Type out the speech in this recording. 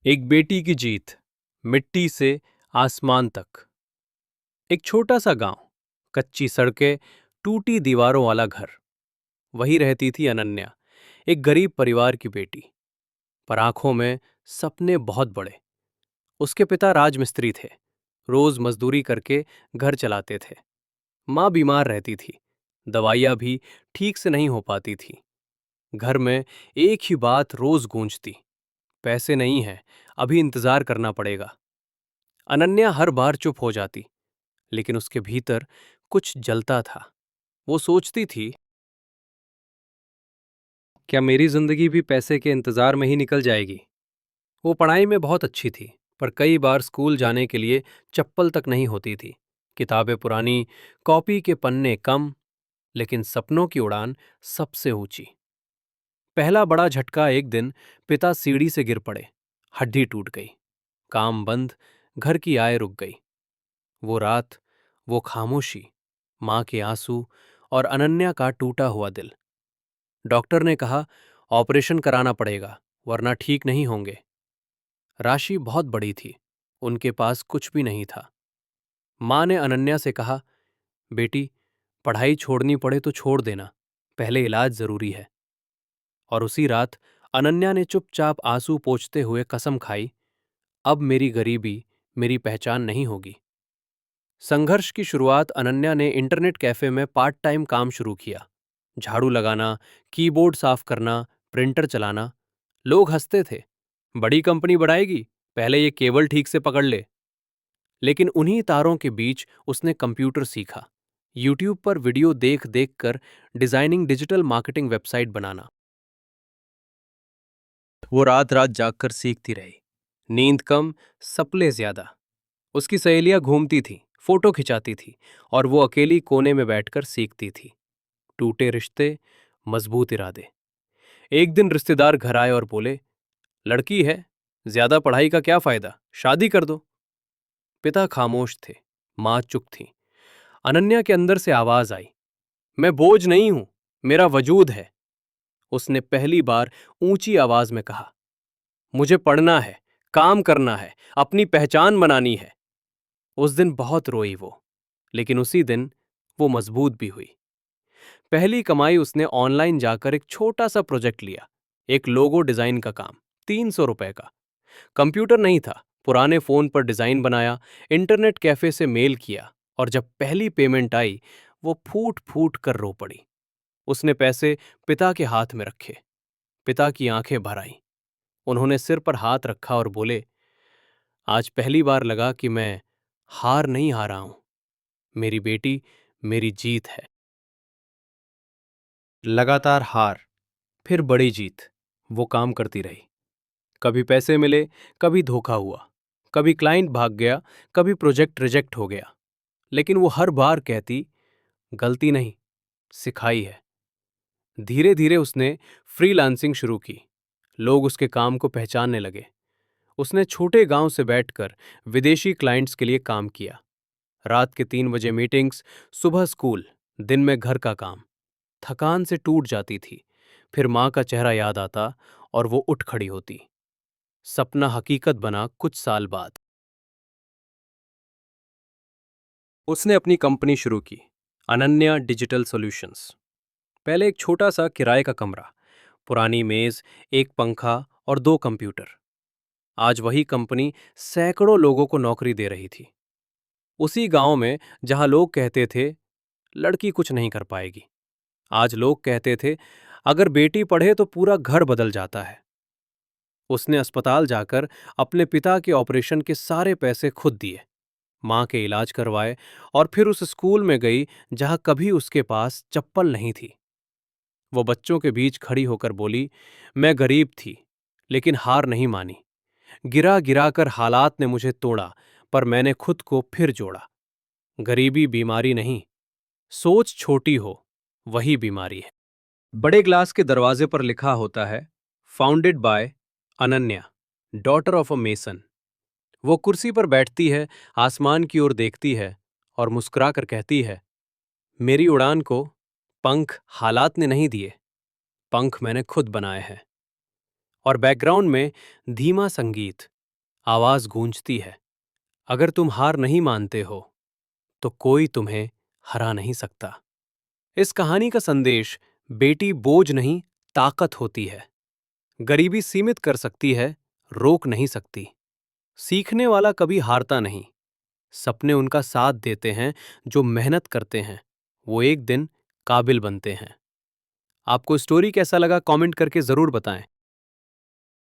एक बेटी की जीत, मिट्टी से आसमान तक। एक छोटा सा गांव, कच्ची सड़कें, टूटी दीवारों वाला घर। वहीं रहती थी अनन्या, एक गरीब परिवार की बेटी, पर आंखों में सपने बहुत बड़े। उसके पिता राजमिस्त्री थे, रोज मजदूरी करके घर चलाते थे। माँ बीमार रहती थी, दवाइयाँ भी ठीक से नहीं हो पाती थी। घर में एक ही बात रोज गूंजती, पैसे नहीं हैं, अभी इंतजार करना पड़ेगा। अनन्या हर बार चुप हो जाती, लेकिन उसके भीतर कुछ जलता था। वो सोचती थी, क्या मेरी जिंदगी भी पैसे के इंतजार में ही निकल जाएगी। वो पढ़ाई में बहुत अच्छी थी, पर कई बार स्कूल जाने के लिए चप्पल तक नहीं होती थी। किताबें पुरानी, कॉपी के पन्ने कम, लेकिन सपनों की उड़ान सबसे ऊंची। पहला बड़ा झटका एक दिन पिता सीढ़ी से गिर पड़े, हड्डी टूट गई, काम बंद, घर की आय रुक गई। वो रात, वो खामोशी, मां के आंसू और अनन्या का टूटा हुआ दिल। डॉक्टर ने कहा, ऑपरेशन कराना पड़ेगा, वरना ठीक नहीं होंगे। राशि बहुत बड़ी थी, उनके पास कुछ भी नहीं था। मां ने अनन्या से कहा, बेटी, पढ़ाई छोड़नी पड़े तो छोड़ देना, पहले इलाज जरूरी है। और उसी रात अनन्या ने चुपचाप आंसू पोंछते हुए कसम खाई, अब मेरी गरीबी मेरी पहचान नहीं होगी। संघर्ष की शुरुआत अनन्या ने इंटरनेट कैफे में पार्ट टाइम काम शुरू किया। झाड़ू लगाना, कीबोर्ड साफ करना, प्रिंटर चलाना। लोग हंसते थे, बड़ी कंपनी बढ़ाएगी, पहले ये केबल ठीक से पकड़ ले। लेकिन उन्हीं तारों के बीच उसने कंप्यूटर सीखा, यूट्यूब पर वीडियो देख देख कर डिजाइनिंग, डिजिटल मार्केटिंग, वेबसाइट बनाना। वो रात रात जागकर सीखती रही, नींद कम, सपने ज्यादा। उसकी सहेलियां घूमती थीं, फोटो खिंचाती थी, और वो अकेली कोने में बैठकर सीखती थी। टूटे रिश्ते, मजबूत इरादे। एक दिन रिश्तेदार घर आए और बोले, लड़की है, ज्यादा पढ़ाई का क्या फायदा, शादी कर दो। पिता खामोश थे, मां चुप थी। अनन्या के अंदर से आवाज आई, मैं बोझ नहीं हूं, मेरा वजूद है। उसने पहली बार ऊंची आवाज में कहा, मुझे पढ़ना है, काम करना है, अपनी पहचान बनानी है। उस दिन बहुत रोई वो, लेकिन उसी दिन वो मजबूत भी हुई। पहली कमाई उसने ऑनलाइन जाकर एक छोटा सा प्रोजेक्ट लिया, एक लोगो डिजाइन का काम, 300 रुपए का। कंप्यूटर नहीं था, पुराने फोन पर डिजाइन बनाया, इंटरनेट कैफे से मेल किया, और जब पहली पेमेंट आई, वो फूट फूट कर रो पड़ी। उसने पैसे पिता के हाथ में रखे, पिता की आंखें भर आईं। उन्होंने सिर पर हाथ रखा और बोले, आज पहली बार लगा कि मैं हार नहीं हारा हूं, मेरी बेटी मेरी जीत है। लगातार हार, फिर बड़ी जीत। वो काम करती रही, कभी पैसे मिले, कभी धोखा हुआ, कभी क्लाइंट भाग गया, कभी प्रोजेक्ट रिजेक्ट हो गया। लेकिन वो हर बार कहती, गलती नहीं, सिखाई है। धीरे धीरे उसने फ्रीलांसिंग शुरू की, लोग उसके काम को पहचानने लगे। उसने छोटे गांव से बैठकर विदेशी क्लाइंट्स के लिए काम किया। रात के 3 बजे मीटिंग्स, सुबह स्कूल, दिन में घर का काम। थकान से टूट जाती थी, फिर मां का चेहरा याद आता और वो उठ खड़ी होती। सपना हकीकत बना कुछ साल बाद। उसने अपनी कंपनी शुरू की, अनन्या डिजिटल सॉल्यूशंस। पहले एक छोटा सा किराए का कमरा, पुरानी मेज, एक पंखा और 2 कंप्यूटर। आज वही कंपनी सैकड़ों लोगों को नौकरी दे रही थी, उसी गांव में जहां लोग कहते थे, लड़की कुछ नहीं कर पाएगी। आज लोग कहते थे, अगर बेटी पढ़े तो पूरा घर बदल जाता है। उसने अस्पताल जाकर अपने पिता के ऑपरेशन के सारे पैसे खुद दिए, मां के इलाज करवाए, और फिर उस स्कूल में गई जहां कभी उसके पास चप्पल नहीं थी। वो बच्चों के बीच खड़ी होकर बोली, मैं गरीब थी, लेकिन हार नहीं मानी। गिरा गिरा कर हालात ने मुझे तोड़ा, पर मैंने खुद को फिर जोड़ा। गरीबी बीमारी नहीं, सोच छोटी हो वही बीमारी है। बड़े ग्लास के दरवाजे पर लिखा होता है, founded by Ananya, daughter of a mason. वो कुर्सी पर बैठती है, आसमान की ओर देखती है और मुस्कुरा कर कहती है, मेरी उड़ान को पंख हालात ने नहीं दिए, पंख मैंने खुद बनाए हैं। और बैकग्राउंड में धीमा संगीत, आवाज गूंजती है। अगर तुम हार नहीं मानते हो तो कोई तुम्हें हरा नहीं सकता। इस कहानी का संदेश बेटी बोझ नहीं, ताकत होती है। गरीबी सीमित कर सकती है, रोक नहीं सकती। सीखने वाला कभी हारता नहीं। सपने उनका साथ देते हैं जो मेहनत करते हैं, वो एक दिन काबिल बनते हैं। आपको स्टोरी कैसा लगा कमेंट करके जरूर बताएं।